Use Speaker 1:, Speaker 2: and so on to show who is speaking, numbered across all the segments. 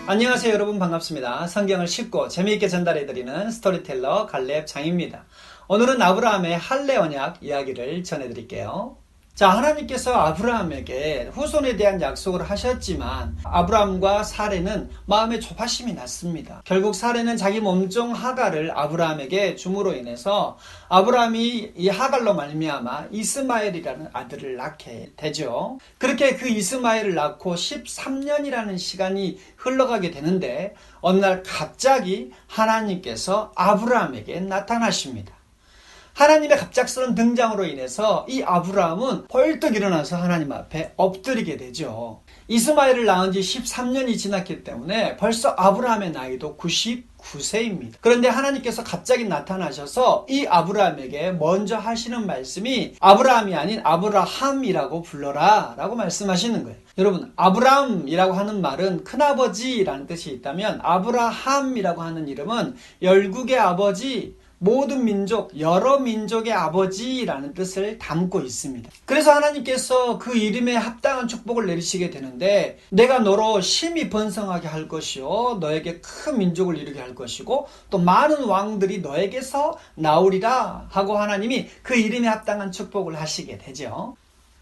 Speaker 1: 안녕하세요 여러분, 반갑습니다. 성경을 쉽고 재미있게 전달해드리는 스토리텔러 갈렙 장입니다. 오늘은 아브라함의 할례 언약 이야기를 전해드릴게요. 자, 하나님께서 아브라함에게 후손에 대한 약속을 하셨지만 아브라함과 사레는 마음에 조바심이 났습니다. 결국 사레는 자기 몸종 하갈을 아브라함에게 줌으로 인해서 아브라함이 이 하갈로 말미암아 이스마엘이라는 아들을 낳게 되죠. 그렇게 그 이스마엘을 낳고 13년이라는 시간이 흘러가게 되는데 어느 날 갑자기 하나님께서 아브라함에게 나타나십니다. 하나님의 갑작스러운 등장으로 인해서 이 아브라함은 벌떡 일어나서 하나님 앞에 엎드리게 되죠. 이스마엘을 낳은 지 13년이 지났기 때문에 벌써 아브라함의 나이도 99세입니다. 그런데 하나님께서 갑자기 나타나셔서 이 아브라함에게 먼저 하시는 말씀이 아브라함이 아닌 아브라함이라고 불러라 라고 말씀하시는 거예요. 여러분, 아브라함이라고 하는 말은 큰아버지라는 뜻이 있다면 아브라함이라고 하는 이름은 열국의 아버지, 모든 민족, 여러 민족의 아버지라는 뜻을 담고 있습니다. 그래서 하나님께서 그 이름에 합당한 축복을 내리시게 되는데 내가 너로 심히 번성하게 할 것이요 너에게 큰 민족을 이루게 할 것이고 또 많은 왕들이 너에게서 나오리라 하고 하나님이 그 이름에 합당한 축복을 하시게 되죠.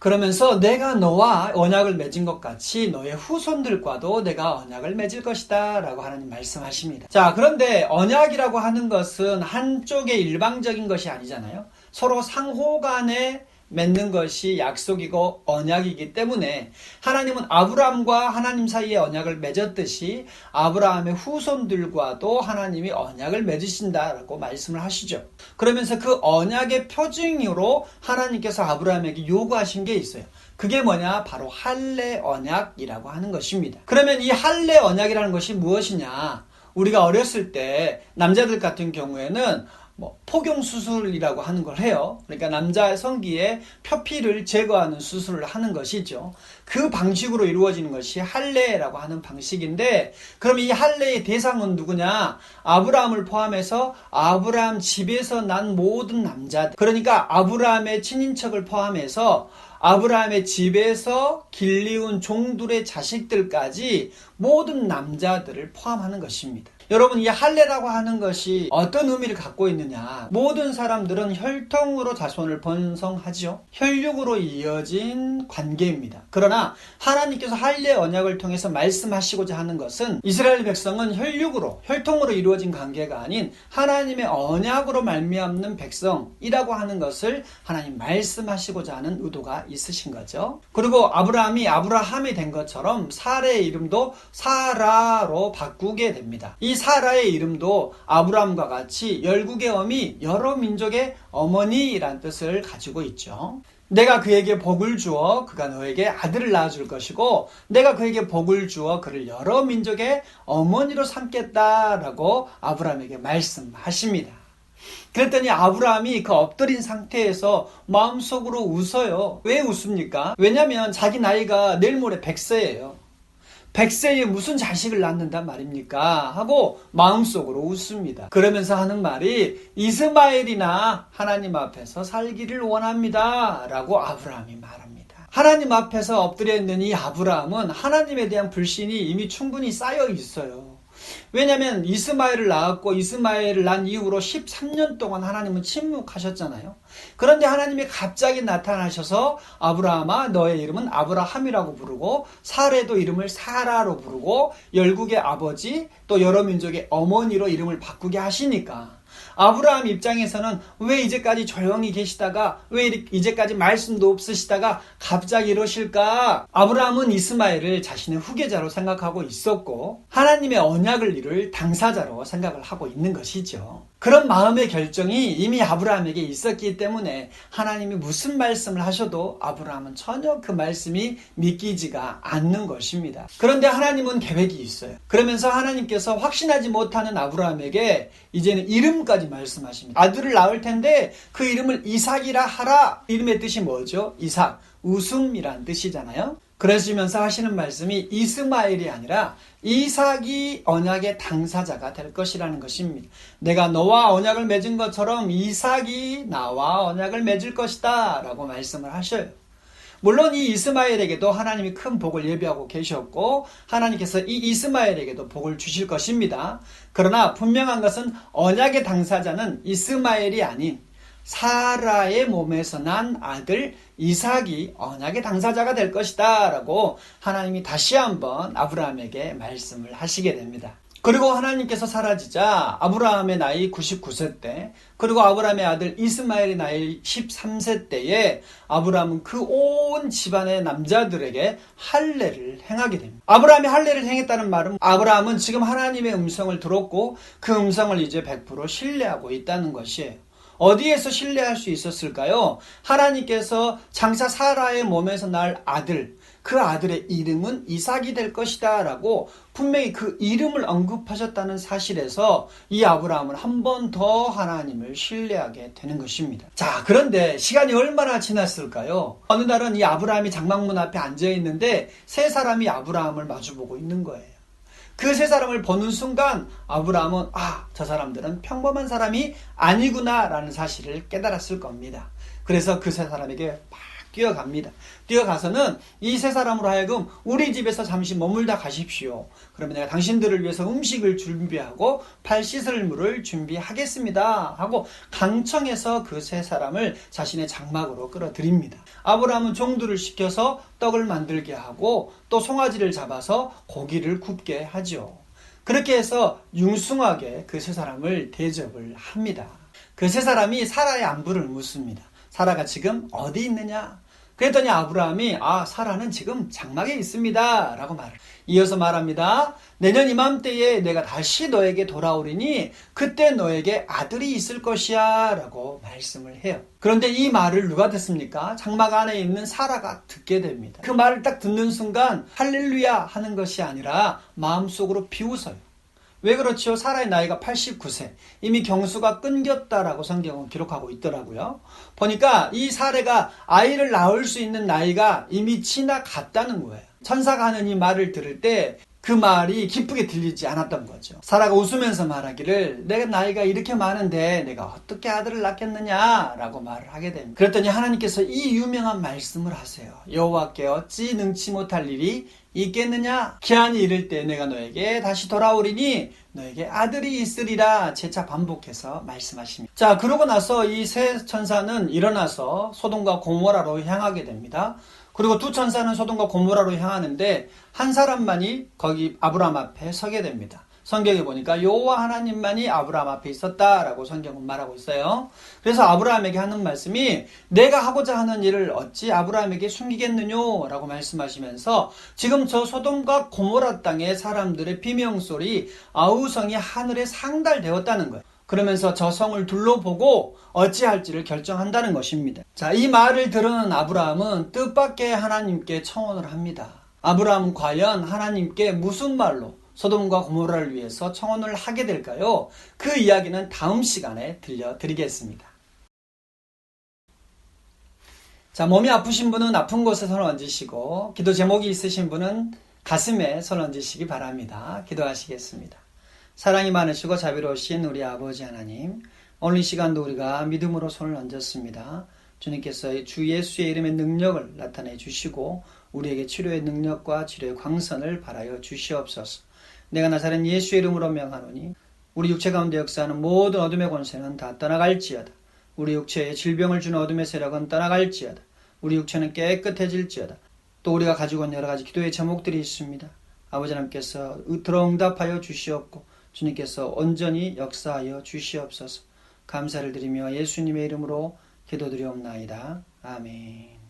Speaker 1: 그러면서 내가 너와 언약을 맺은 것 같이 너의 후손들과도 내가 언약을 맺을 것이다 라고 하나님 말씀하십니다. 자, 그런데 언약이라고 하는 것은 한쪽의 일방적인 것이 아니잖아요. 서로 상호간에 맺는 것이 약속이고 언약이기 때문에 하나님은 아브라함과 하나님 사이에 언약을 맺었듯이 아브라함의 후손들과도 하나님이 언약을 맺으신다라고 말씀을 하시죠. 그러면서 그 언약의 표징으로 하나님께서 아브라함에게 요구하신 게 있어요. 그게 뭐냐? 바로 할례 언약이라고 하는 것입니다. 그러면 이 할례 언약이라는 것이 무엇이냐? 우리가 어렸을 때 남자들 같은 경우에는 포경 수술이라고 하는 걸 해요. 그러니까 남자의 성기에 표피를 제거하는 수술을 하는 것이죠. 그 방식으로 이루어지는 것이 할례라고 하는 방식인데, 그럼 이 할례의 대상은 누구냐? 아브라함을 포함해서 아브라함 집에서 난 모든 남자들, 그러니까 아브라함의 친인척을 포함해서 아브라함의 집에서 길리운 종들의 자식들까지 모든 남자들을 포함하는 것입니다. 여러분, 이 할례라고 하는 것이 어떤 의미를 갖고 있느냐? 모든 사람들은 혈통으로 자손을 번성하죠. 혈육으로 이어진 관계입니다. 그러나 하나님께서 할례 언약을 통해서 말씀하시고자 하는 것은 이스라엘 백성은 혈통으로 이루어진 관계가 아닌 하나님의 언약으로 말미암는 백성이라고 하는 것을 하나님 말씀하시고자 하는 의도가 있으신 거죠. 그리고 아브라함이 아브라함이 된 것처럼 사레의 이름도 사라로 바꾸게 됩니다. 이 사라의 이름도 아브라함과 같이 열국의 어미, 여러 민족의 어머니라는 뜻을 가지고 있죠. 내가 그에게 복을 주어 그가 너에게 아들을 낳아줄 것이고 내가 그에게 복을 주어 그를 여러 민족의 어머니로 삼겠다라고 아브라함에게 말씀하십니다. 그랬더니 아브라함이 그 엎드린 상태에서 마음속으로 웃어요. 왜 웃습니까? 왜냐하면 자기 나이가 내일 모레 100세예요. 100세에 무슨 자식을 낳는단 말입니까? 하고 마음속으로 웃습니다. 그러면서 하는 말이 이스마엘이나 하나님 앞에서 살기를 원합니다 라고 아브라함이 말합니다. 하나님 앞에서 엎드려 있는 이 아브라함은 하나님에 대한 불신이 이미 충분히 쌓여 있어요. 왜냐하면 이스마엘을 낳았고 이스마엘을 낳은 이후로 13년 동안 하나님은 침묵하셨잖아요. 그런데 하나님이 갑자기 나타나셔서 아브라함아 너의 이름은 아브라함이라고 부르고 사레도 이름을 사라로 부르고 열국의 아버지 또 여러 민족의 어머니로 이름을 바꾸게 하시니까 아브라함 입장에서는 왜 이제까지 조용히 계시다가 왜 이제까지 말씀도 없으시다가 갑자기 이러실까? 아브라함은 이스마엘을 자신의 후계자로 생각하고 있었고 하나님의 언약을 이룰 당사자로 생각을 하고 있는 것이죠. 그런 마음의 결정이 이미 아브라함에게 있었기 때문에 하나님이 무슨 말씀을 하셔도 아브라함은 전혀 그 말씀이 믿기지가 않는 것입니다. 그런데 하나님은 계획이 있어요. 그러면서 하나님께서 확신하지 못하는 아브라함에게 이제는 이름까지 말씀하십니다. 아들을 낳을 텐데 그 이름을 이삭이라 하라. 이름의 뜻이 뭐죠? 이삭, 웃음이란 뜻이잖아요. 그러시면서 하시는 말씀이 이스마엘이 아니라 이삭이 언약의 당사자가 될 것이라는 것입니다. 내가 너와 언약을 맺은 것처럼 이삭이 나와 언약을 맺을 것이다 라고 말씀을 하셔요. 물론 이 이스마엘에게도 하나님이 큰 복을 예비하고 계셨고 하나님께서 이 이스마엘에게도 복을 주실 것입니다. 그러나 분명한 것은 언약의 당사자는 이스마엘이 아닌 사라의 몸에서 난 아들 이삭이 언약의 당사자가 될 것이다 라고 하나님이 다시 한번 아브라함에게 말씀을 하시게 됩니다. 그리고 하나님께서 사라지자 아브라함의 나이 99세 때, 그리고 아브라함의 아들 이스마엘의 나이 13세 때에 아브라함은 그 온 집안의 남자들에게 할례를 행하게 됩니다. 아브라함이 할례를 행했다는 말은 아브라함은 지금 하나님의 음성을 들었고 그 음성을 이제 100% 신뢰하고 있다는 것이에요. 어디에서 신뢰할 수 있었을까요? 하나님께서 장차 사라의 몸에서 날 아들, 그 아들의 이름은 이삭이 될 것이다 라고 분명히 그 이름을 언급하셨다는 사실에서 이 아브라함은 한 번 더 하나님을 신뢰하게 되는 것입니다. 자, 그런데 시간이 얼마나 지났을까요? 어느 날은 이 아브라함이 장막문 앞에 앉아 있는데 세 사람이 아브라함을 마주보고 있는 거예요. 그 세 사람을 보는 순간 아브라함은 저 사람들은 평범한 사람이 아니구나 라는 사실을 깨달았을 겁니다. 그래서 그 세 사람에게 막 뛰어갑니다. 뛰어가서는 이 세 사람으로 하여금 우리 집에서 잠시 머물다 가십시오. 그러면 내가 당신들을 위해서 음식을 준비하고 팔 씻을 물을 준비하겠습니다 하고 강청해서 그 세 사람을 자신의 장막으로 끌어들입니다. 아브라함은 종들을 시켜서 떡을 만들게 하고 또 송아지를 잡아서 고기를 굽게 하죠. 그렇게 해서 융숭하게 그 세 사람을 대접을 합니다. 그 세 사람이 사라의 안부를 묻습니다. 사라가 지금 어디 있느냐? 그랬더니 아브라함이 사라는 지금 장막에 있습니다 라고 말을 이어서 말합니다. 내년 이맘때에 내가 다시 너에게 돌아오리니 그때 너에게 아들이 있을 것이야 라고 말씀을 해요. 그런데 이 말을 누가 듣습니까? 장막 안에 있는 사라가 듣게 됩니다. 그 말을 딱 듣는 순간 할렐루야 하는 것이 아니라 마음속으로 비웃어요. 왜 그렇지요? 사라의 나이가 89세, 이미 경수가 끊겼다라고 성경은 기록하고 있더라고요. 보니까 이 사라가 아이를 낳을 수 있는 나이가 이미 지나갔다는 거예요. 천사가 하는 이 말을 들을 때 그 말이 기쁘게 들리지 않았던 거죠. 사라가 웃으면서 말하기를 내가 나이가 이렇게 많은데 내가 어떻게 아들을 낳겠느냐 라고 말을 하게 됩니다. 그랬더니 하나님께서 이 유명한 말씀을 하세요. 여호와께 어찌 능치 못할 일이 있겠느냐? 기한이 이를 때 내가 너에게 다시 돌아오리니 너에게 아들이 있으리라 재차 반복해서 말씀하십니다. 자, 그러고 나서 이 세 천사는 일어나서 소돔과 고모라로 향하게 됩니다. 그리고 두 천사는 소돔과 고모라로 향하는데 한 사람만이 거기 아브라함 앞에 서게 됩니다. 성경에 보니까 여호와 하나님만이 아브라함 앞에 있었다라고 성경은 말하고 있어요. 그래서 아브라함에게 하는 말씀이 내가 하고자 하는 일을 어찌 아브라함에게 숨기겠느뇨 라고 말씀하시면서 지금 저 소돔과 고모라 땅의 사람들의 비명소리 아우성이 하늘에 상달되었다는 거예요. 그러면서 저 성을 둘러보고 어찌할지를 결정한다는 것입니다. 자, 이 말을 들은 아브라함은 뜻밖의 하나님께 청혼을 합니다. 아브라함은 과연 하나님께 무슨 말로 소돔과 고모라를 위해서 청혼을 하게 될까요? 그 이야기는 다음 시간에 들려드리겠습니다. 자, 몸이 아프신 분은 아픈 곳에 손을 얹으시고 기도 제목이 있으신 분은 가슴에 손을 얹으시기 바랍니다. 기도하시겠습니다. 사랑이 많으시고 자비로우신 우리 아버지 하나님, 오늘 이 시간도 우리가 믿음으로 손을 얹었습니다. 주님께서 주 예수의 이름의 능력을 나타내 주시고 우리에게 치료의 능력과 치료의 광선을 발하여 주시옵소서. 내가 나사렛 예수의 이름으로 명하노니 우리 육체 가운데 역사하는 모든 어둠의 권세는 다 떠나갈지어다. 우리 육체에 질병을 주는 어둠의 세력은 떠나갈지어다. 우리 육체는 깨끗해질지어다. 또 우리가 가지고 있는 여러 가지 기도의 제목들이 있습니다. 아버지 하나님께서 들어응답하여 주시옵고 주님께서 온전히 역사하여 주시옵소서. 감사를 드리며 예수님의 이름으로 기도드리옵나이다. 아멘.